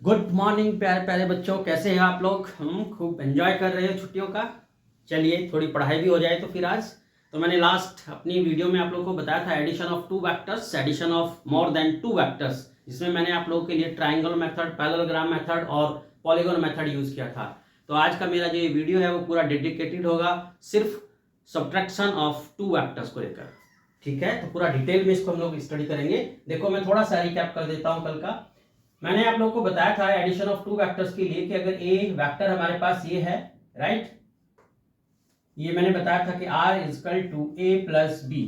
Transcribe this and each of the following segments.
Good morning प्यारे प्यारे बच्चों, कैसे हैं आप लोग। हम खूब एंजॉय कर रहे हैं छुट्टियों का। चलिए थोड़ी पढ़ाई भी हो जाए। तो फिर आज तो मैंने लास्ट अपनी वीडियो में आप लोगों को बताया था addition of two vectors, addition of more than two vectors, जिसमें मैंने आप लोगों के लिए ट्राइंगल मेथड, पैरेललोग्राम मेथड और पॉलीगॉन मेथड यूज किया था। तो आज का मेरा जो ये वीडियो है वो पूरा डेडिकेटेड होगा सिर्फ सब्ट्रैक्शन ऑफ टू वेक्टर्स को लेकर। ठीक है, तो पूरा डिटेल में इसको हम लोग स्टडी करेंगे। देखो मैं थोड़ा सा रिकैप कर देता हूं कल का। मैंने आप लोगों को बताया था एडिशन ऑफ टू वेक्टर्स के लिए कि अगर ए वेक्टर हमारे पास ये है, राइट, ये मैंने बताया था कि r equal to A plus B,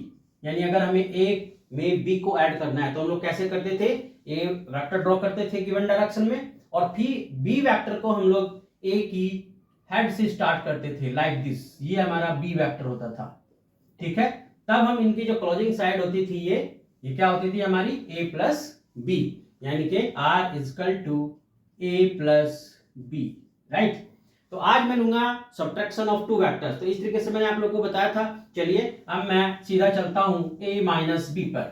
यानी अगर हमें ए में बी को ऐड करना है तो हम लोग कैसे करते थे, ए वेक्टर ड्रॉ करते थे गिवन डायरेक्शन में और फिर बी वेक्टर को हम लोग ए की हेड से स्टार्ट करते थे लाइक दिस। ये हमारा बी वेक्टर होता था। ठीक है, तब हम इनकी जो क्लोजिंग साइड होती थी ये क्या होती थी हमारी a प्लस बी, यानी कि r equal to a plus B, right. तो आज मैं लूंगा सब्ट्रैक्शन ऑफ टू वेक्टर्स। तो इस तरीके से मैंने आप लोगों को बताया था। चलिए अब मैं सीधा चलता हूं a माइनस बी पर।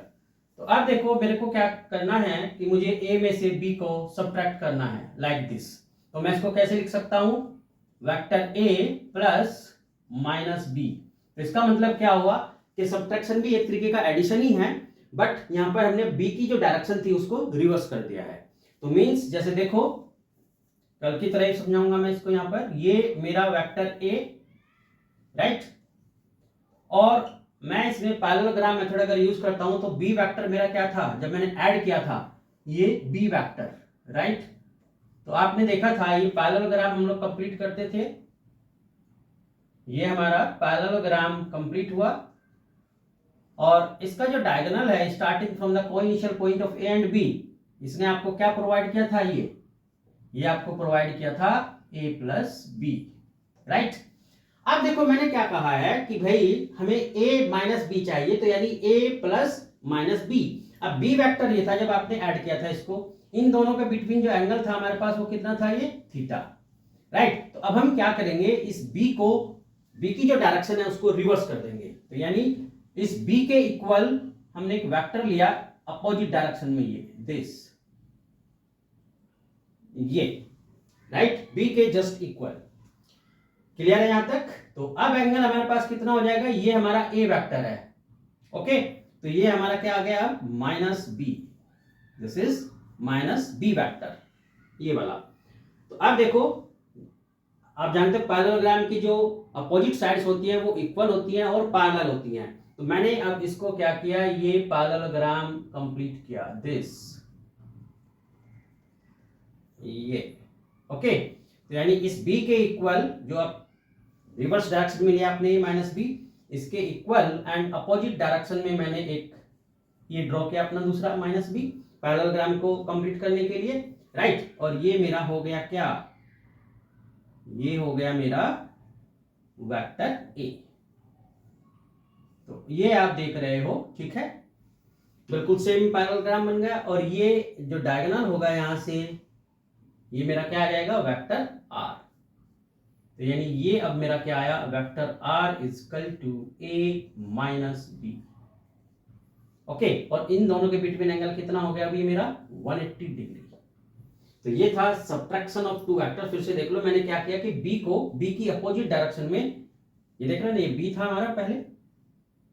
तो अब देखो मेरे को क्या करना है कि मुझे a में से b को सब्ट्रैक्ट करना है लाइक दिस। तो मैं इसको कैसे लिख सकता हूं, vector a plus minus B. तो इसका मतलब क्या हुआ कि सब्ट्रैक्शन भी एक तरीके का एडिशन ही है, बट यहां पर हमने b की जो डायरेक्शन थी उसको रिवर्स कर दिया है। तो मींस जैसे देखो कल की तरह ही समझाऊंगा मैं इसको। यहां पर ये मेरा वेक्टर a, राइट, और मैं इसमें पैरेललोग्राम मेथड अगर यूज करता हूं तो b वेक्टर मेरा क्या था जब मैंने ऐड किया था, ये b वेक्टर, राइट। तो आपने देखा था ये पैरेललोग्राम हम लोग कंप्लीट करते थे। ये हमारा पैरेललोग्राम कंप्लीट हुआ और इसका जो डायगोनल है starting from the coinitial point of A and B, इसने आपको क्या प्रोवाइड किया था, ये आपको प्रोवाइड किया था a प्लस बी, राइट। अब देखो मैंने क्या कहा है कि भाई हमें a माइनस बी चाहिए, तो यानी a प्लस माइनस बी। अब b वेक्टर ये था जब आपने ऐड किया था इसको, इन दोनों के बिटवीन जो एंगल था हमारे पास वो कितना था, ये थीटा, राइट। तो अब हम क्या करेंगे, इस b को, b की जो डायरेक्शन है उसको रिवर्स कर देंगे। तो यानी इस b के इक्वल हमने एक वेक्टर लिया अपोजिट डायरेक्शन में, ये दिस, ये, राइट, b के जस्ट इक्वल। क्लियर है यहां तक। तो अब एंगल हमारे पास कितना हो जाएगा, ये हमारा a वेक्टर है, ओके। तो ये हमारा क्या आ गया अब, minus B, this is minus B vector, ये वाला। तो अब देखो आप जानते हो पैरेललोग्राम की जो अपोजिट साइड्स होती है वो इक्वल होती हैं और पैरेलल होती हैं। तो मैंने अब इसको क्या किया, ये पैरेललोग्राम कंप्लीट किया, दिस, ये, ओके। तो यानी इस b के इक्वल जो आप रिवर्स डायरेक्शन में लिया आपने माइनस बी, इसके इक्वल एंड अपोजिट डायरेक्शन में मैंने एक ये ड्रॉ किया अपना दूसरा माइनस बी पैरेललोग्राम को कंप्लीट करने के लिए, राइट। और ये मेरा हो गया क्या, ये हो गया मेरा वेक्टर a। तो ये आप देख रहे हो, ठीक है, बिल्कुल सेम पैरेललोग्राम बन गया। और ये जो डायगोनल होगा यहां से, ये मेरा क्या आ जाएगा, वेक्टर r। तो यानी ये अब मेरा क्या आया, vector r equal to a minus B, okay. और इन दोनों के बीच में एंगल कितना हो गया अभी मेरा, 180 डिग्री। तो ये था सब्ट्रैक्शन ऑफ टू वेक्टर। फिर से देख लो मैंने क्या किया कि b को b की अपोजिट डायरेक्शन में, ये देख रहे हैं ना, ये b था हमारा पहले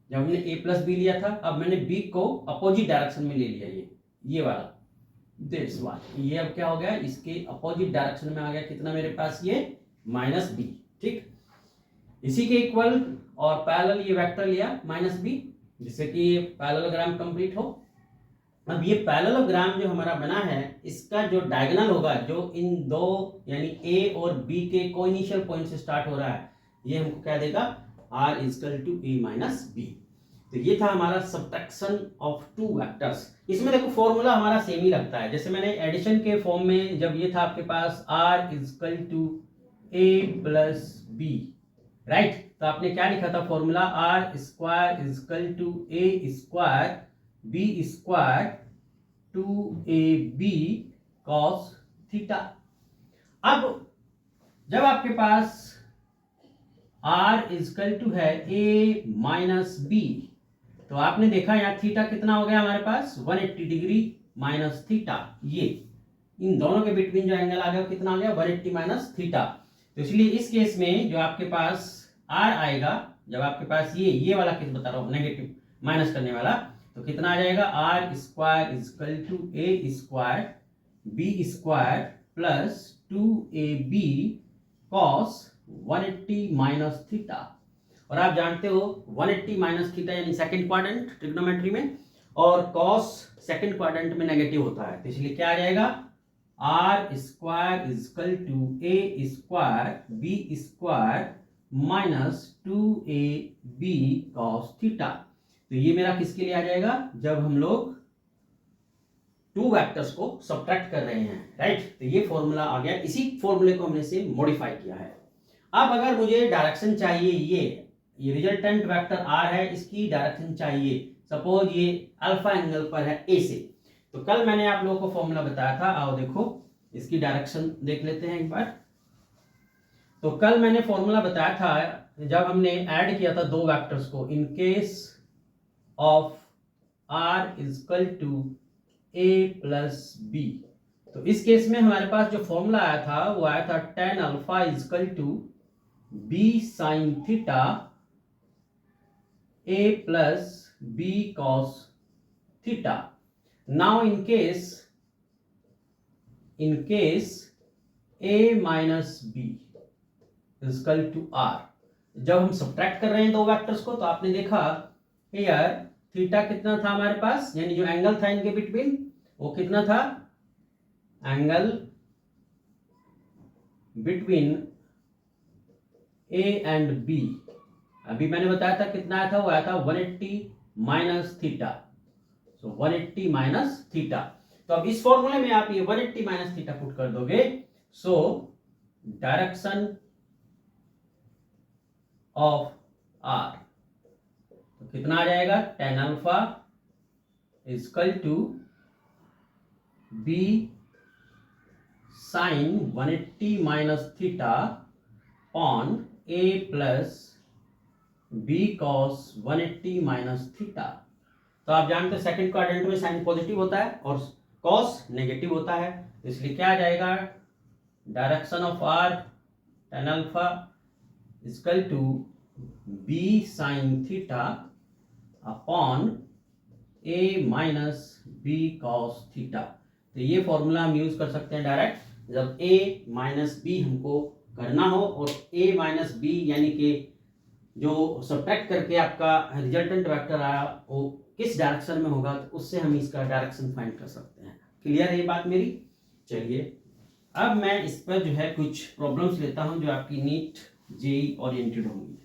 जब हमने a प्लस बी लिया था, अब मैंने b को अपोजिट डायरेक्शन में ले लिया, ये वाला, दिस वन। ये अब क्या हो गया, इसके अपोजिट डायरेक्शन में आ गया कितना मेरे पास, ये माइनस बी, ठीक। इसी के इक्वल और पैरेलल ये वेक्टर लिया माइनस बी, जिससे कि ये पैरेललोग्राम कंप्लीट हो। अब ये पैरेललोग्राम जो हमारा बना है इसका जो डायगोनल होगा, जो इन दो यानी a और b के कोइनिशियल पॉइंट से स्टार्ट हो रहा है, ये हमको क्या देगा, r equal to a minus B. तो ये था हमारा सब्ट्रैक्शन ऑफ टू वेक्टर्स। इसमें देखो फॉर्मूला हमारा सेम ही लगता है, जैसे मैंने एडिशन के फॉर्म में जब ये था आपके पास r equal to a plus B, right. तो आपने क्या लिखा था formula, r square equal to a square B square 2ab cos theta. अब जब आपके पास r इजकल टू है a माइनस बी, तो आपने देखा यहाँ थीटा कितना हो गया हमारे पास, 180 डिग्री माइनस थीटा, ये इन दोनों के बिटवीन जो एंगल आ गया वो कितना आ गया 180 माइनस थीटा। तो इसलिए इस केस में जो आपके पास r आएगा, जब आपके पास ये वाला केस बता रहा हूँ नेगेटिव माइनस करने वाला, तो कितना आ जाएगा r square equal to a square b square plus 2ab cos 180 minus theta. और आप जानते हो 180 माइनस थीटा यानी सेकंड क्वाड्रेंट ट्रिग्नोमेट्री में, और cos सेकंड क्वाड्रेंट में नेगेटिव होता है, तो इसलिए क्या आ जाएगा r square equal to a square b square minus 2ab cos theta. तो ये मेरा किसके लिए आ जाएगा, जब हम लोग टू वेक्टर्स को सब्ट्रैक्ट कर रहे हैं, राइट। तो ये फॉर्मूला आ गया, इसी फॉर्मूले को हमने से मॉडिफाई किया है। अब अगर मुझे डायरेक्शन चाहिए, ये रिजल्टेंट वेक्टर r है, इसकी डायरेक्शन चाहिए, सपोज ये अल्फा एंगल पर है a से, तो कल मैंने आप लोगों को फॉर्मूला बताया था, आओ देखो इसकी डायरेक्शन देख लेते हैं एक बार। तो कल मैंने फॉर्मूला बताया था जब हमने ऐड किया था दो वेक्टर्स को, in case of r equal to a plus b, तो इस केस में हमारे पास जो फॉर्मूला आया था वो आया था tan alpha equal to b sine theta a plus b cos theta. Now in case a minus b equal to r, जब हम सब्ट्रैक्ट कर रहे हैं दो वेक्टर्स को, तो आपने देखा यार थीटा कितना था हमारे पास, यानी जो एंगल था इनके बिटवीन वो कितना था, angle between a and b, अभी मैंने बताया था कितना आया था, वो आया था 180 माइनस थीटा। सो 180 माइनस थीटा, तो अब इस फॉर्मूले में आप ये 180 माइनस थीटा पुट कर दोगे, सो डायरेक्शन ऑफ r, तो कितना आ जाएगा tan alpha equal to b sine 180 minus theta on a plus b cos 180 minus theta. तो आप जानते हैं सेकंड क्वाड्रेंट में साइन पॉजिटिव होता है और cos नेगेटिव होता है, तो इसलिए क्या आ जाएगा direction of r tan alpha equal to b sine theta upon a minus b cos theta. तो ये फॉर्मूला हम यूज कर सकते हैं डायरेक्ट, जब a माइनस b हमको करना हो और a माइनस b यानी कि जो सब्ट्रैक्ट करके आपका रिजल्टेंट वेक्टर आया वो किस डायरेक्शन में होगा, तो उससे हम इसका डायरेक्शन फाइंड कर सकते हैं। क्लियर है ये बात मेरी? चलिए अब मैं इस पर जो है कुछ प्रॉब्लम्स लेता हूं जो आपकी नीट जेई ओरिएंटेड होंगी।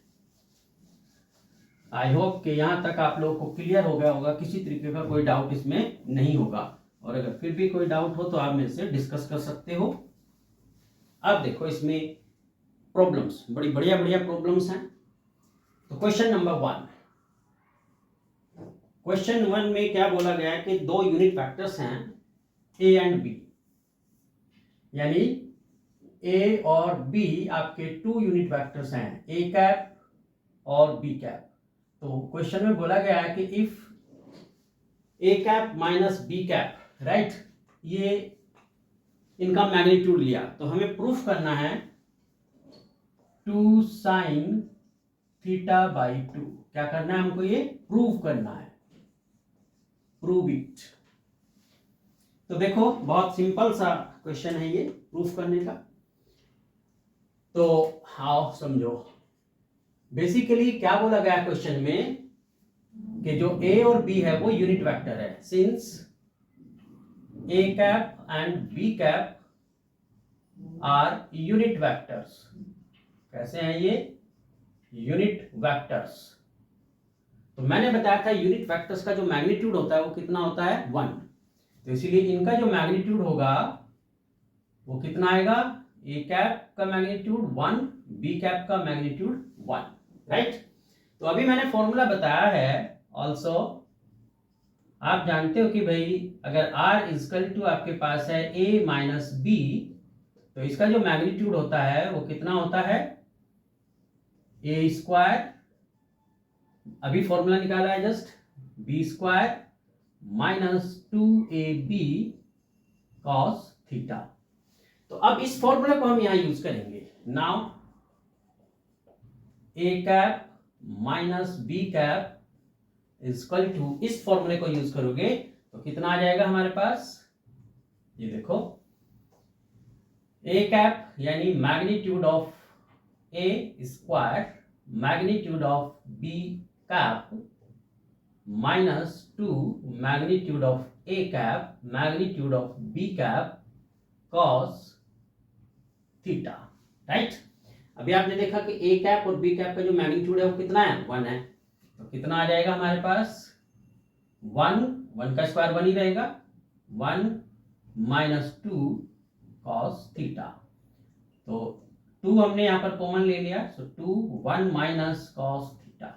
आई होप कि यहाँ तक आप लोगों को क्लियर हो गया होगा, किसी तरीके का कोई डाउट इसमें नहीं होगा, और अगर फिर भी कोई डाउट हो तो आप मेरे से डिस्कस कर सकते हो। अब देखो इसमें प्रॉब्लम्स बड़ी बढ़िया बढ़िया प्रॉब्लम्स हैं। तो क्वेश्चन नंबर 1, क्वेश्चन 1 में क्या बोला गया है कि दो यूनिट वेक्टर्स हैं a एंड b, यानी a और b आपके टू यूनिट वेक्टर्स हैं, a कैप और b कैप। तो क्वेश्चन में बोला गया है कि if a cap minus b cap, right, ये इनका मैग्नीट्यूड लिया, तो हमें प्रूफ करना है 2 साइन थीटा बाई 2। क्या करना है हमको, ये प्रूव करना है, प्रूव इट। तो देखो बहुत सिंपल सा क्वेश्चन है ये प्रूफ करने का, तो हाउ समझो। बेसिकली क्या बोला गया क्वेश्चन में कि जो a और b है वो यूनिट वेक्टर है, since a cap and b cap are unit vectors. कैसे हैं ये यूनिट वेक्टर्स? तो मैंने बताया था यूनिट वेक्टर्स का जो मैग्नीट्यूड होता है वो कितना होता है 1, तो इसीलिए इनका जो मैग्नीट्यूड होगा वो कितना आएगा, a कैप का मैग्नीट्यूड 1, b कैप का मैग्नीट्यूड 1, राइट। तो अभी मैंने फॉर्मूला बताया है ऑल्सो, आप जानते हो कि भाई अगर r इक्वल टू आपके पास है a माइनस b, तो इसका जो मैग्नीट्यूड होता है वो कितना होता है a स्क्वायर, अभी फॉर्मूला निकाला है just, b square minus 2ab cos theta. तो अब इस फॉर्मूला को हम यहां यूज करेंगे। Now A cap minus B cap is equal to, इस फॉर्मूले को यूज करोगे तो कितना आ जाएगा हमारे पास, ये देखो, ए कैप यानी magnitude of A square magnitude of B cap minus 2 magnitude of A cap magnitude of B cap cos theta, right. अभी आपने देखा कि ए कैप और बी कैप का जो मैग्नीट्यूड है वो कितना है, 1 है। तो कितना आ जाएगा हमारे पास, 1 का स्क्वायर 1 ही रहेगा, 1 माइनस 2 कॉस थीटा। तो 2 हमने यहां पर कॉमन ले लिया, so 2 1 minus cos theta,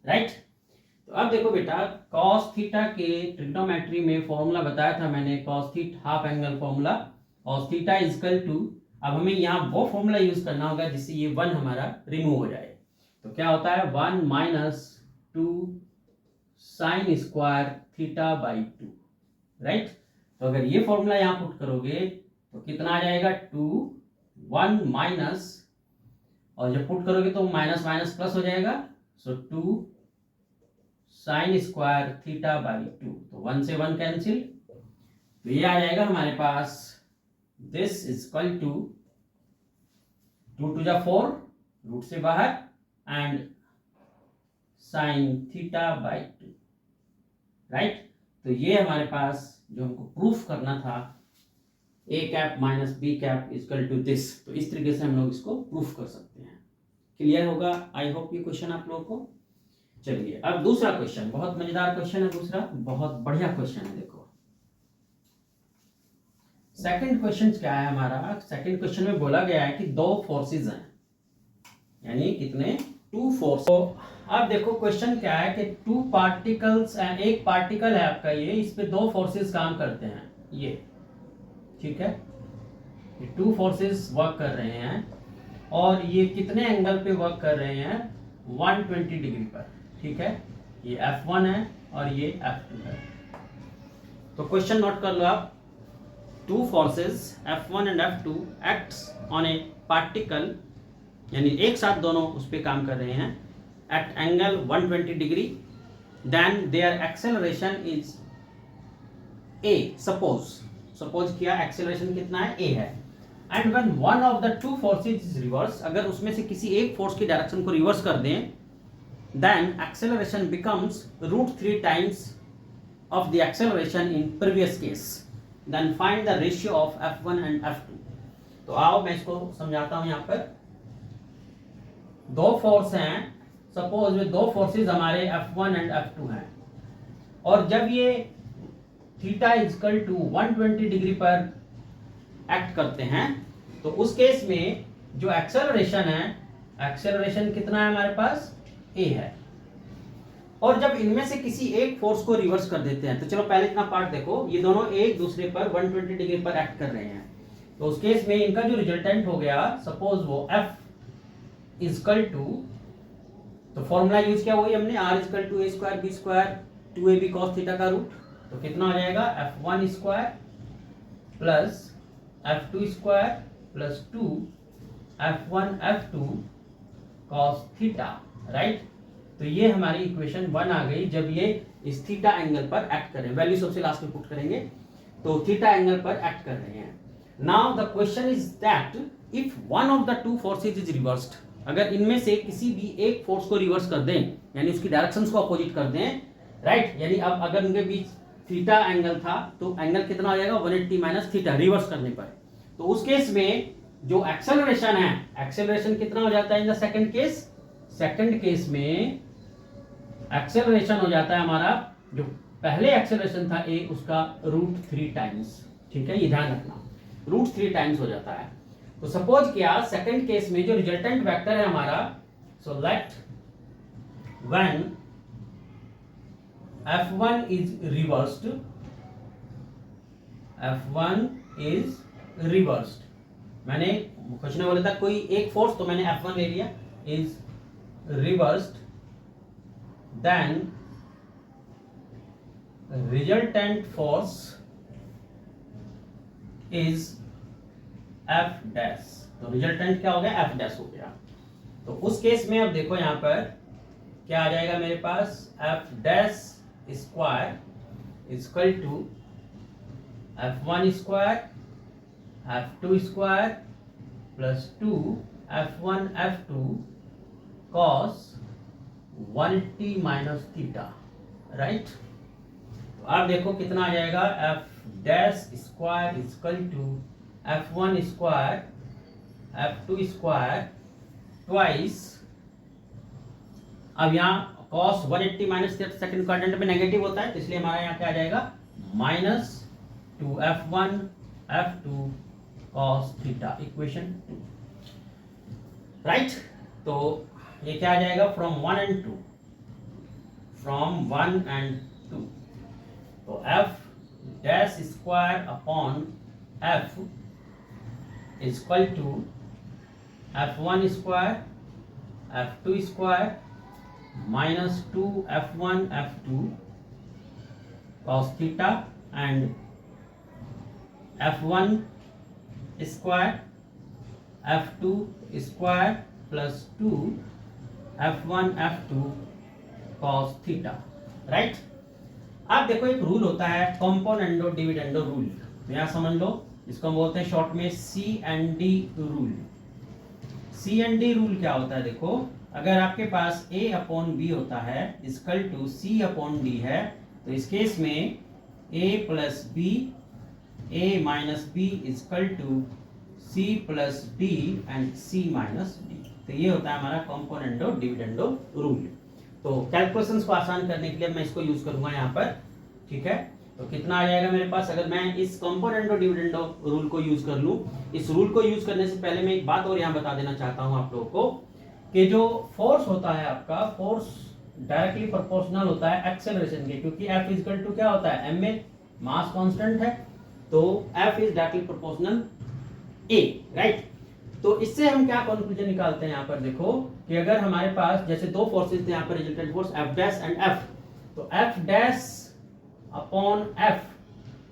right. तो अब देखो बेटा, कॉस थीटा के ट्रिग्नोमेट्री में फॉर्मूला बताया था मैंने, cos theta half angle formula, cos theta is equal to, अब हमें यहाँ वो फॉर्मूला यूज करना होगा जिससे ये 1 हमारा रिमूव हो जाए। तो क्या होता है, 1 minus 2 sine square theta by 2, right. तो अगर ये फॉर्मूला यहाँ पुट करोगे तो कितना आ जाएगा, 2 1 माइनस, और जब पुट करोगे तो माइनस माइनस प्लस हो जाएगा, सो 2 साइन स्क्वायर थीटा बाई 2, तो 1 से 1 कैंसिल, तो ये आ जाएगा हमारे पास, दिस इज इक्वल टू 2 2 जा 4, रूट से बाहर, and sine theta by 2, right. तो ये हमारे पास जो हमको प्रूफ करना था, A cap minus B cap equal to this, तो इस तरीके से हम लोग इसको प्रूफ कर सकते हैं। क्लियर होगा, आई होप ये क्वेश्चन आप लोगों को। चलिए अब दूसरा क्वेश्चन, बहुत मजेदार क्वेश्चन है दूसरा, बहुत बढ़िया क्वेश्चन है। देखो सेकंड क्वेश्चन क्या है हमारा, सेकंड क्वेश्चन में बोला गया है कि 2 फोर्सेस हैं, यानी कितने, 2 फोर्स। तो अब देखो क्वेश्चन क्या है कि 2 पार्टिकल्स, एक पार्टिकल है आपका ये, इस पे 2 फोर्सेस काम करते हैं, ये ठीक है, ये 2 फोर्सेस वर्क कर रहे हैं, और ये कितने एंगल पे वर्क कर रहे हैं, 120 डिग्री पर, ठीक है। ये F1 है और ये F2 है। तो क्वेश्चन नोट कर लो आप, 2 forces F1 and F2 acts on a particle, यानी एक साथ दोनों उस पर काम कर रहे हैं, at angle 120 degree, then their acceleration is a, suppose किया acceleration कितना है, a है, and when one of the 2 forces is reversed, अगर उसमें से किसी एक फोर्स की डायरेक्शन को रिवर्स कर दें, then acceleration becomes √3 times of the acceleration in previous case, then find the ratio of F1 and F2। तो आओ मैं इसको समझाता हूं। यहाँ पर 2 फोर्स हैं, सपोज में 2 फोर्सेस हमारे F1 एंड F2 हैं, और जब ये थीटा इक्वल टू 120 डिग्री पर एक्ट करते हैं, तो उस केस में जो एक्सेलरेशन है, एक्सेलरेशन कितना है हमारे पास, a है, और जब इनमें से किसी एक फोर्स को रिवर्स कर देते हैं, तो चलो पहले इतना पार्ट देखो, ये दोनों एक दूसरे पर 120 डिग्री पर एक्ट कर रहे हैं, तो उस केस में इनका जो रिजल्टेंट हो गया, सपोज वो F इक्वल टू, तो फॉर्मूला यूज किया वही हमने, R equal to a square b square 2ab cos theta का रूट, तो कितना हो जाएगा, F1 square plus F2 square plus 2 F1 F2 cos theta, right. तो ये हमारी इक्वेशन 1 आ गई, जब ये इस थीटा एंगल पर एक्ट कर रहे हैं, वैल्यू सबसे लास्ट में पुट करेंगे, तो थीटा एंगल पर एक्ट कर रहे हैं। Now the question is that if one of the 2 forces is reversed, अगर इनमें से किसी भी एक फोर्स को रिवर्स कर दें, यानी उसकी डायरेक्शंस को अपोजिट कर दें, राइट, यानी अब अगर उनके बीच थीटा एंगल था, तो एंगल कितना हो जाएगा, 180 माइनस थीटा रिवर्स करने पर, तो उस केस में जो एक्सेलरेशन है, एक्सेलरेशन कितना हो जाता है in the second case, second case में एक्सेलरेशन हो जाता है हमारा, जो पहले एक्सेलरेशन था a, उसका √3 टाइम्स, ठीक है, ये ध्यान रखना, √3 टाइम्स हो जाता है। तो सपोज किया सेकंड केस में जो रिजल्टेंट वेक्टर है हमारा, so let when F1 is reversed, F1 is reversed, मैंने क्वेश्चन में बोला था कोई एक फोर्स, तो मैंने F1 ले लिया, is reversed, then resultant force is F dash. तो रिजल्टेंट क्या हो गया, एफ डैश हो गया। तो उस केस में अब देखो यहाँ पर क्या आ जाएगा मेरे पास, F dash square equal to f1 square f2 square plus 2 f1 f2 cos 1t minus theta, right. तो अब देखो कितना आ जाएगा, F dash square equal to f1 square f2 square twice, अब यहाँ cos 180 माइनस सेकंड क्वाड्रेंट में negative होता है, तो इसलिए हमारा यहाँ क्या आ जाएगा, minus 2f1 f2 cos theta, equation 2, right. तो ये क्या आ जाएगा, फ्रॉम 1 and 2, फ्रॉम 1 and 2, तो f dash square upon f is equal to f1 square f2 square minus 2f1 f2 cos theta and f1 square f2 square plus 2 f1 f2 cos theta, right. अब देखो एक rule होता है componendo dividendo rule, यहाँ समझ लो, इसको हम बोलते हैं शॉर्ट में CND रूल। CND रूल क्या होता है, देखो अगर आपके पास A अपॉन B होता है equal to C upon D है, तो इस केस में A plus B, A minus B equal to C plus D and C minus D। तो ये होता है हमारा कंपोनेंडो डिविडेंडो रूल। तो कैलकुलेशंस को आसान करने के लिए मैं इसको यूज करूंगा यहाँ पर, ठीक है। तो कितना आ जाएगा मेरे पास, अगर मैं इस कंपोनेंडो डिविडेंडो रूल को यूज कर लूं। इस रूल को यूज करने से पहले मैं एक बात और यहाँ बता देना चाहता हूँ आप लोगों को, कि जो फोर्स होता है आपका, फोर्स डायरेक्टली प्रोपोर्शनल होता है एक्सेलरेशन के, क्योंकि F इक्वल टू क्या होता है, m में मास कांस्टेंट है, तो F is directly proportional A, right. तो इससे हम क्या कंक्लूजन निकालते हैं यहाँ पर, देखो कि अगर हमारे पास जैसे दो फोर्सेस थे यहाँ पर, resultant force F dash and F, तो F डैश अपॉन F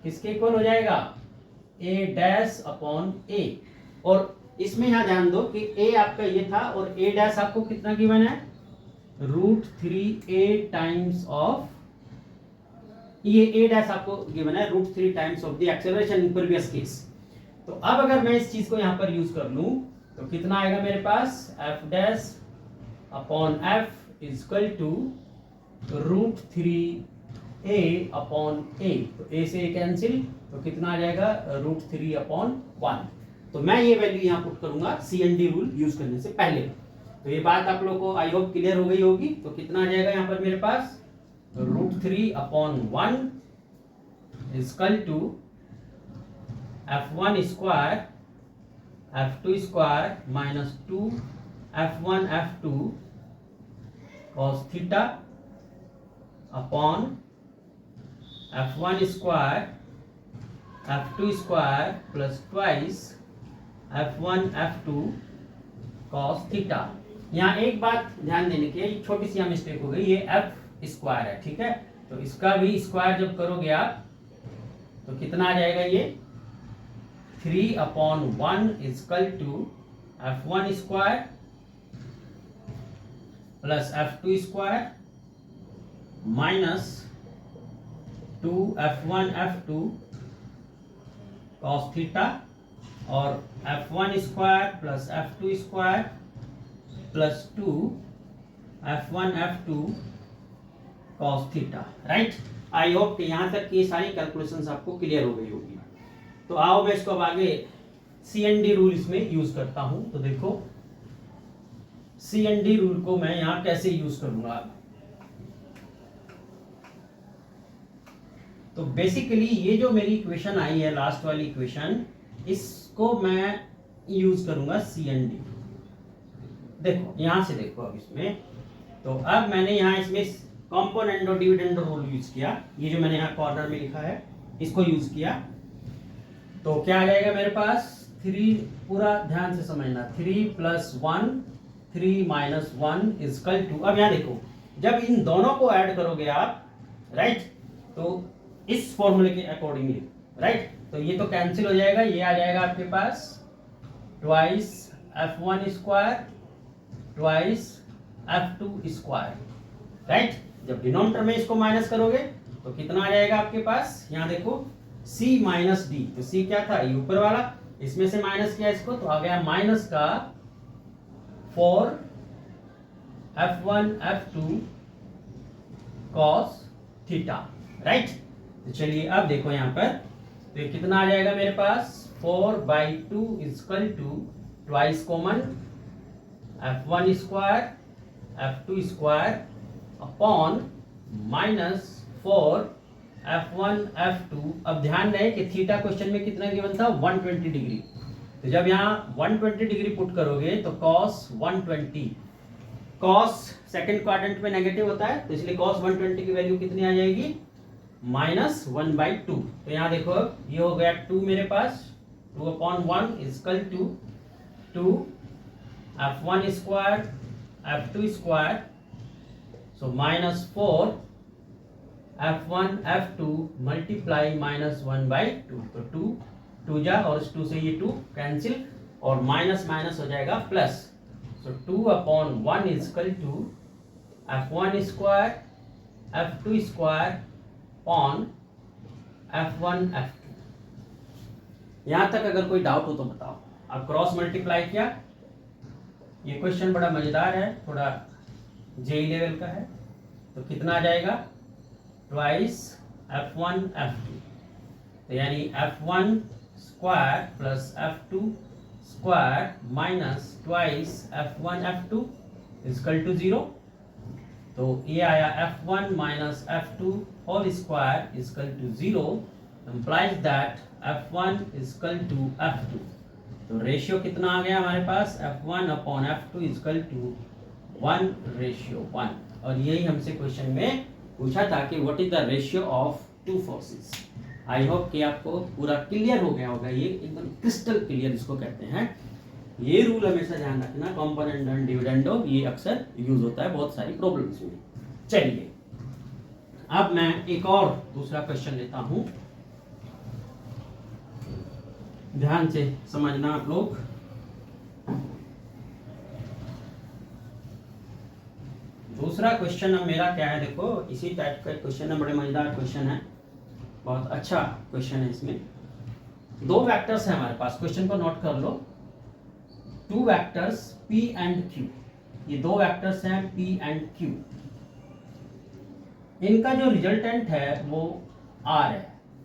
किसके इक्वल हो जाएगा, A डैश अपॉन A। और इसमें यहाँ ध्यान दो कि A आपका ये था और A डैश आपको कितना गिवन है, √3A टाइम्स ऑफ, ये A डैश आपको गिवन है √3 times of the acceleration in previous case. तो अब अगर मैं इस चीज को यहाँ पर यूज कर लूं तो कितना आएगा मेरे पास, F dash upon F is equal to √3A upon A। तो A से A कैंसिल, तो कितना आ जाएगा, √3 अपॉन 1। तो मैं ये वैल्यू यहाँ पुट करूंगा CND रूल यूज करने से पहले। तो ये बात आप लोगों को आई होप क्लियर हो गई होगी। तो कितना आ जाएगा यहाँ पर मेरे पास, √3 upon 1 is equal to f1 square f2 square minus 2 f1 f2 cos theta upon f1 square f2 square plus twice f1 f2 cos theta. यहाँ एक बात ध्यान देने की है, छोटी सी मिस्टेक हो गई, ये f स्क्वायर है, ठीक है। तो इसका भी स्क्वायर जब करोगे आप तो कितना आ जाएगा, ये 3 upon 1 is equal to f1 square plus f2 square minus 2 f1 f2 cos theta और f1 square plus f2 square plus 2 f1 f2 cos theta, right. I hope कि यहाँ तक ये सारी कैलकुलेशंस आपको क्लियर हो गई होगी। तो आओ मैं इसको अब आगे CND रूल इसमें यूज करता हूं। तो देखो CND रूल को मैं यहां कैसे यूज करूंगा। तो बेसिकली ये जो मेरी इक्वेशन आई है, लास्ट वाली इक्वेशन, इसको मैं यूज करूंगा CND। देखो यहां से देखो अब इसमें, तो अब मैंने यहां इसमें कंपोनेंडो डिविडेंडो रूल यूज किया, ये जो मैंने यहां कॉर्नर में लिखा है इसको यूज किया। तो क्या आ जाएगा मेरे पास, 3, पूरा ध्यान से समझना, 3 plus 1 3 minus 1 is equal to, अब यहाँ देखो जब इन दोनों को ऐड करोगे आप, राइट, तो इस फॉर्मूले के अकॉर्डिंगली राइट। तो ये तो कैंसिल हो जाएगा, ये आ जाएगा आपके पास twice f1 square twice f2 square, right. जब डिनोमिनेटर में इसको माइनस करोगे तो कितना आ जाएगा आपके पास, यहाँ देखो c माइनस डी, तो c क्या था, ये ऊपर वाला, इसमें से माइनस किया इसको तो आ गया माइनस का 4 f1 f2 cos theta, right. तो चलिए अब देखो यहाँ पर, तो ये कितना आ जाएगा मेरे पास 4/2 equal to twice common f1 square f2 square upon minus 4 f1 f2। अब ध्यान रहे कि थीटा क्वेश्चन में कितना गिवन था 120 डिग्री, तो जब यहाँ 120 डिग्री पुट करोगे तो cos 120, cos सेकंड क्वाड्रेंट में नेगेटिव होता है तो इसलिए cos 120 की वैल्यू कितनी आ जाएगी -1/2। तो यहाँ देखो ये हो गया 2 मेरे पास, 2/1 equal to 2 f1 square f2 square, so -4 f1 f2 multiply -1/2, तो 2 जा और इस 2 से ये 2 कैंसिल और माइनस माइनस हो जाएगा plus, so 2/1 equal to f1 square f2 square upon f1 f2। यहाँ तक अगर कोई डाउट हो तो बताओ। अब क्रॉस मल्टीप्लाई किया, ये क्वेश्चन बड़ा मजेदार है, थोड़ा जेई लेवल का है, तो कितना आ जाएगा ट्वाइस f1 f2, तो यानी f1 square plus f2 square minus twice f1 f2 equal to 0। तो ये आया f1 minus f2 whole square equal to 0, implies that f1 equal to f2। तो रेशियो कितना आ गया हमारे पास, f1 upon f2 equal to 1:1। और यही हमसे क्वेश्चन में पूछा था कि what is the ratio of two forces. I hope कि आपको पूरा क्लियर हो गया होगा, ये एकदम क्रिस्टल क्लियर इसको कहते हैं। ये रूल हमेशा ध्यान रखना, कॉम्पोनेंट एंड डिविडेंडो, ये अक्सर यूज होता है बहुत सारी प्रॉब्लम्स में। चलिए अब मैं एक और दूसरा क्वेश्चन लेता हूं, ध्यान से समझना आप लोग। दूसरा क्वेश्चन अब मेरा क्या है, देखो इसी टाइप का क्वेश्चन है, बड़े मजेदार क्वेश्चन है, बहुत अच्छा क्वेश्चन है। इसमें दो वेक्टर्स हैं हमारे पास, क्वेश्चन को नोट कर लो, two vectors p and q, ये दो वेक्टर्स हैं p एंड q, इनका जो रिजल्टेंट है वो r है।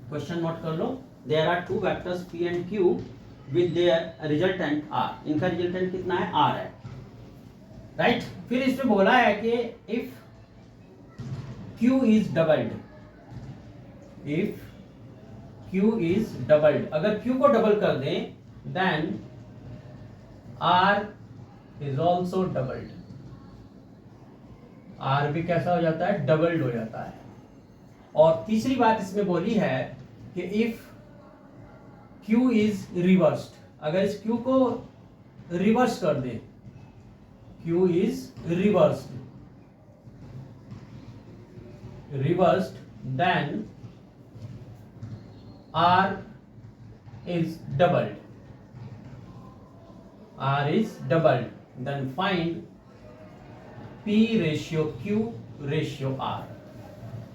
क्वेश्चन नोट कर लो, there are two vectors p and q with their resultant r, इनका रिजल्टेंट कितना है r है, राइट। फिर इसमें बोला है कि if q is doubled, if q is doubled, अगर q को डबल कर दें then r is also doubled, r भी कैसा हो जाता है, डबल्ड हो जाता है। और तीसरी बात इसमें बोली है कि इफ q इज रिवर्स्ड, अगर इस q को रिवर्स कर दें, q is reversed, then r is doubled, r is doubled, then find p ratio q ratio r।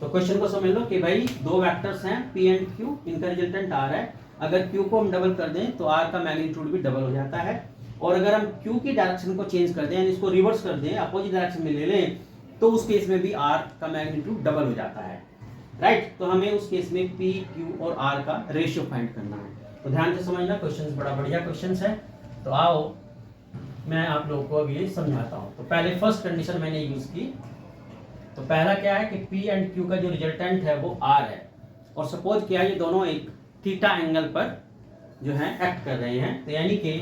तो क्वेश्चन को समझ लो कि भाई दो वेक्टर्स हैं p एंड q, इनका रिजल्टेंट r है, अगर q को हम डबल कर दें तो r का मैग्नीट्यूड भी डबल हो जाता है, और अगर हम q की डायरेक्शन को चेंज कर दें यानी इसको रिवर्स कर दें, अपोजिट डायरेक्शन में ले लें, तो उस केस में भी r का मैग्नीट्यूड डबल हो जाता है, राइट। तो हमें उस केस में p, q और r का रेशियो फाइंड करना है। तो ध्यान से समझना, क्वेश्चन बड़ा बढ़िया क्वेश्चन है। तो आओ मैं आप लोगों को अभी समझाता हूँ। तो पहले फर्स्ट कंडीशन मैंने यूज की, तो पहला क्या है कि p एंड q का जो रिजल्टेंट है वो r है, और सपोज किया ये दोनों एक थीटा एंगल पर जो है एक्ट कर रहे हैं, तो यानी कि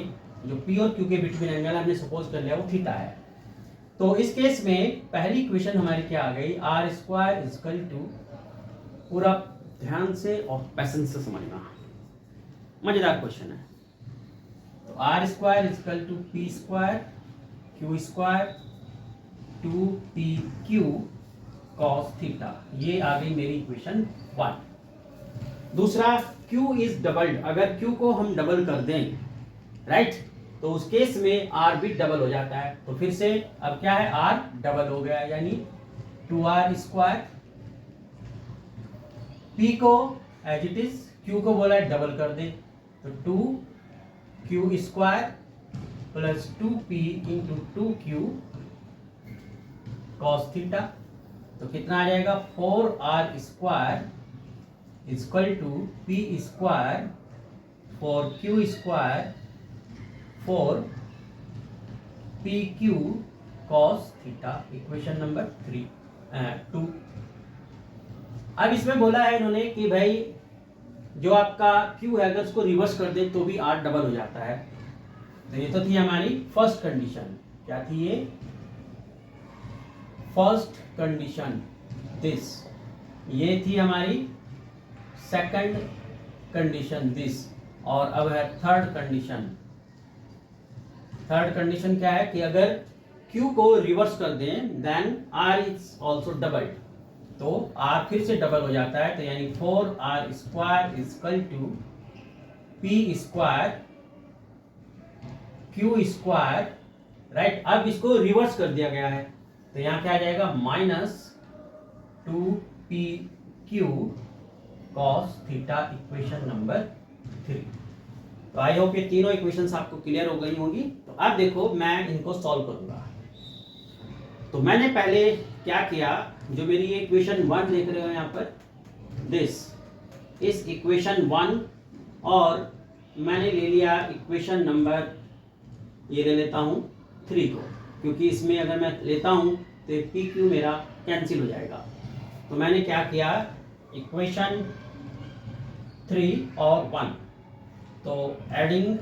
जो p और q के बिटवीन एंगल हमने सपोज कर लिया वो थीटा है। तो इस केस में पहली इक्वेशन हमारी क्या आ गई, r स्क्वायर इक्वल टू, पूरा ध्यान से और पैसेंस से समझना, मजेदार क्वेश्चन है। तो r square equal to p square q square 2pq cos theta, ये आ गई मेरी इक्वेशन 1। दूसरा Q इज डबल्ड, अगर Q को हम डबल कर दें, राइट, तो उस केस में R भी डबल हो जाता है। तो फिर से अब क्या है, R डबल हो गया, यानी 2R स्क्वायर। P को एज इट इज, Q को बोला है डबल कर दे, तो 2Q square plus 2P into 2Q cos theta. तो कितना आ जाएगा, 4R square equal to P square 4Q square 4PQ cos theta, equation number 2। अब इसमें बोला है इन्होंने कि भाई जो आपका Q है अगर उसको रिवर्स कर दे तो भी R डबल हो जाता है। तो ये तो थी हमारी फर्स्ट कंडीशन। क्या थी ये, फर्स्ट कंडीशन दिस। ये थी हमारी सेकंड कंडीशन दिस। और अब है थर्ड कंडीशन। थर्ड कंडीशन क्या है कि अगर Q को रिवर्स कर दें then R is also double, तो R फिर से डबल हो जाता है। तो यानी 4R square equal to P square Q square, right. अब इसको रिवर्स कर दिया गया है, तो यहाँ क्या आ जाएगा, minus 2PQ cos theta, equation number 3। तो आई होप ये तीनों इक्वेशंस आपको क्लियर हो गई होंगी। तो अब देखो मैं इनको सॉल्व करूंगा। तो मैंने पहले क्या किया, जो मेरी ये इक्वेशन 1 देख रहे हो यहाँ पर, दिस, इस इक्वेशन 1, और मैंने ले लिया इक्वेशन नंबर, ये ले लेता हूँ 3 को, क्योंकि इसमें अगर मैं लेता हूँ तो PQ मेरा कैंसिल हो जाएगा। तो मैंने क्या किया, इक्वेशन 3 और 1, तो एडिंग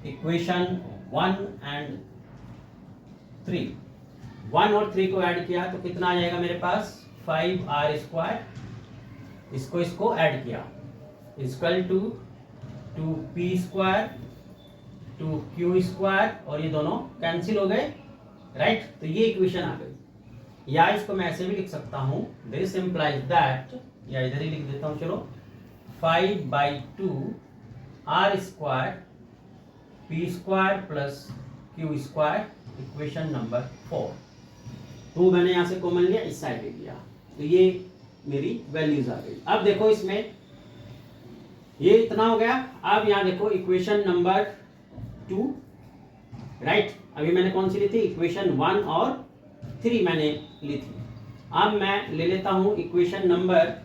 इक्वेशन 1 एंड 3, 1 और 3 को ऐड किया तो कितना आ जाएगा मेरे पास, 5R स्क्वायर, इसको ऐड किया equal to 2P square 2Q square, और ये दोनों कैंसिल हो गए, राइट। तो ये इक्वेशन आ गई। या इसको मैं ऐसे भी लिख सकता हूँ, दिस इम्प्लाइज दैट, या इधर ही लिख देता हूँ, चलो, 5/2R square P square plus Q square, equation number 4। तो मैंने यहाँ से कॉमन लिया, इस साइड ले लिया, तो ये मेरी वैल्यूज आ गई। अब देखो इसमें ये इतना हो गया। अब यहाँ देखो इक्वेशन नंबर 2, राइट। अभी मैंने कौन सी ली थी, इक्वेशन 1 और 3 मैंने ली थी। अब मैं ले लेता हूँ इक्वेशन नंबर,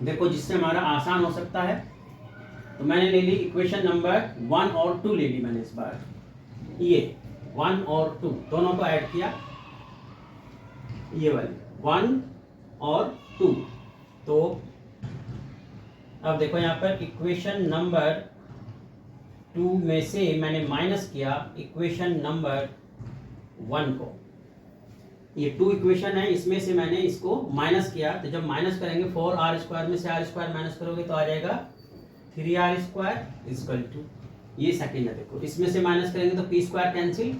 देखो जिससे हमारा आसान हो सकता है, तो मैंने ले ली इक्वेशन नंबर 1 और 2 ले ली मैंने इस बार। ये 1 और 2 दोनों को ऐड किया, ये वाली 1 और 2। तो अब देखो यहाँ पर इक्वेशन नंबर 2 में से मैंने माइनस किया इक्वेशन नंबर 1 को। ये 2 इक्वेशन है, इसमें से मैंने इसको माइनस किया। तो जब माइनस करेंगे 4R स्क्वायर में से R स्क्वायर माइनस करोगे तो आ जाएगा 3R स्क्वायर इक्वल टू, ये सेकेंड है। देखो इसमें से माइनस करेंगे तो P स्क्वायर कैंसिल,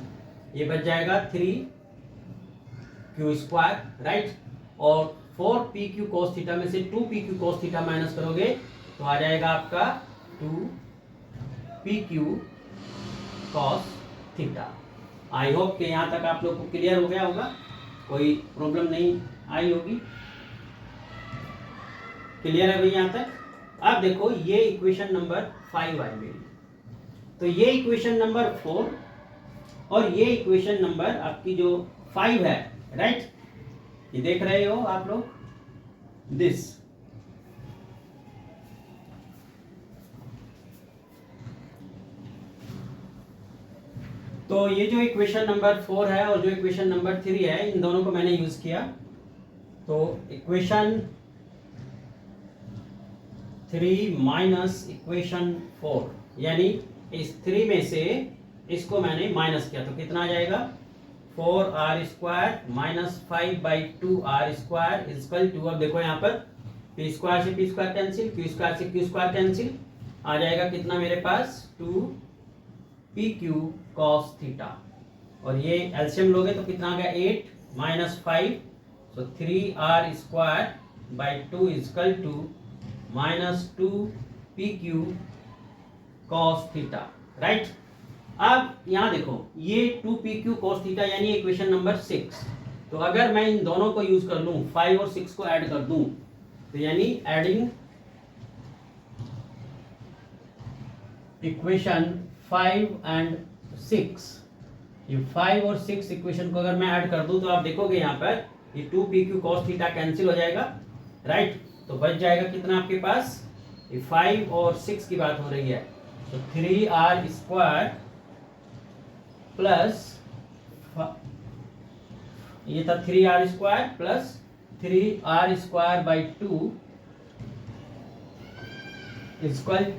ये बच जाएगा 3Q स्क्वायर, राइट। और 4PQ cos थीटा में से 2PQ cos थीटा माइनस करोगे तो आ जाएगा आपका 2PQ cos थीटा। आई होप कि यहाँ तक आप लोग को क्लियर हो गया होगा, कोई प्रॉब्लम नहीं आई होगी। क्लियर है भाई यहाँ तक। अब देखो ये इक्वेशन नंबर 5 आई मेरी, तो ये इक्वेशन नंबर 4 और ये इक्वेशन नंबर आपकी जो 5 है, राइट, ये देख रहे हो आप लोग, दिस। तो ये जो इक्वेशन नंबर 4 है और जो इक्वेशन नंबर 3 है, इन दोनों को मैंने यूज किया। तो इक्वेशन 3 माइनस इक्वेशन 4, यानी इस 3 में से इसको मैंने माइनस किया तो कितना आ जाएगा, 4R square minus 5/2R square equal to, अब देखो यहाँ पर P स्क्वायर से P square cancel, Q square से Q स्क्वायर कैंसिल, आ जाएगा कितना मेरे पास, 2PQ cos थीटा। और ये एलसीएम लोगे तो कितना आ गया, 8 माइनस 5, तो 3R square by two equal to minus 2PQ cos theta, right. अब यहाँ देखो ये 2PQ कॉस थीटा यानी इक्वेशन नंबर 6। तो अगर मैं इन दोनों को यूज कर लूँ, 5 और 6 को ऐड कर दूं, तो यानी एडिंग इक्वेशन 5 एंड 6, ये 5 और 6 इक्वेशन को अगर मैं ऐड कर दूं तो आप देखोगे यहाँ पर ये 2PQ cos थीटा कैंसिल हो जाएगा, राइट। तो बच जाएगा कितना आपके पास, ये 5 और 6 की बात हो रही है, तो 3R स्क्वायर प्लस ये था 3R square plus 3R square by 2 square,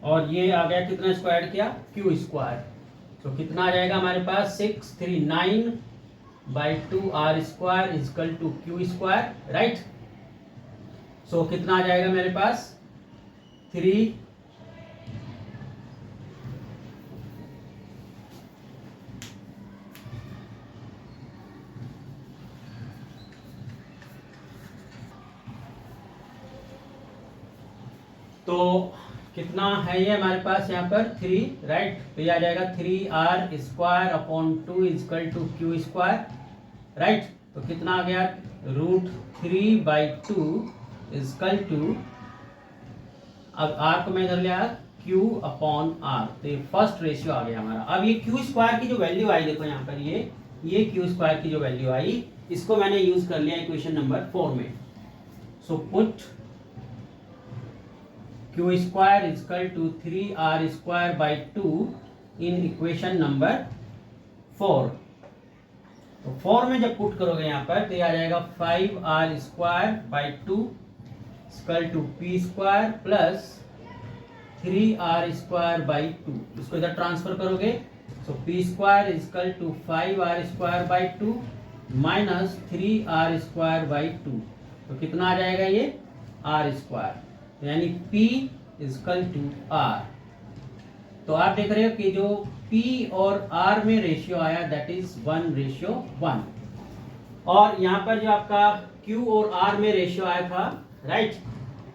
और ये आ गया कितना स्क्वायर किया, Q स्क्वायर। तो कितना आ जाएगा हमारे पास 639 by 2R square equal to Q square, right. So कितना आ जाएगा मेरे पास 3 तो कितना है ये हमारे पास यहाँ पर 3, राइट। तो ये आ जाएगा 3R square upon 2 equal to Q square, right. तो कितना आ गया √3/2 इजकल टू, अब R को मैं इधर लिया Q अपॉन R, तो ये फर्स्ट रेशियो आ गया हमारा। अब ये Q स्क्वायर की जो वैल्यू आई देखो यहाँ पर, ये Q स्क्वायर की जो वैल्यू आई, इसको मैंने यूज कर लिया इक्वेशन नंबर 4 में। So put Q square equal to 3R square by 2 in equation number 4। तो 4 में जब पुट करोगे यहाँ पर तो ये आ जाएगा 5R square by 2 equal to P square plus 3R square by 2, इसको इधर ट्रांसफर करोगे, तो P square equal to 5R square by 2 minus 3R square by 2, तो कितना आ जाएगा ये R स्क्वायर, यानी P इजकल टू R। तो आप देख रहे हो कि जो P और R में रेशियो आया दैट इज 1:1, और यहाँ पर जो आपका Q और R में रेशियो आया था, राइट,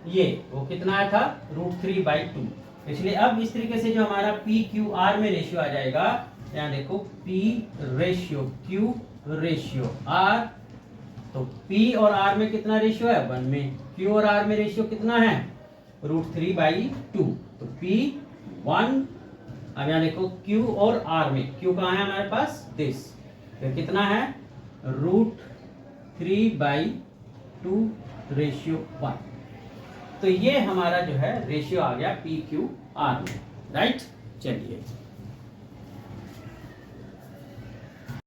ये वो कितना आया था √3/2। इसलिए अब इस तरीके से जो हमारा PQR में रेशियो आ जाएगा, यहाँ देखो P ratio Q ratio R, तो P और R में कितना रेशियो है 1 में, Q और R में रेशियो कितना है √3/2, तो P1। अब यहाँ देखो Q और R में, Q कहाँ है हमारे पास दिस, तो कितना है √3/2:1। तो ये हमारा जो है रेशियो आ गया PQR में, राइट। चलिए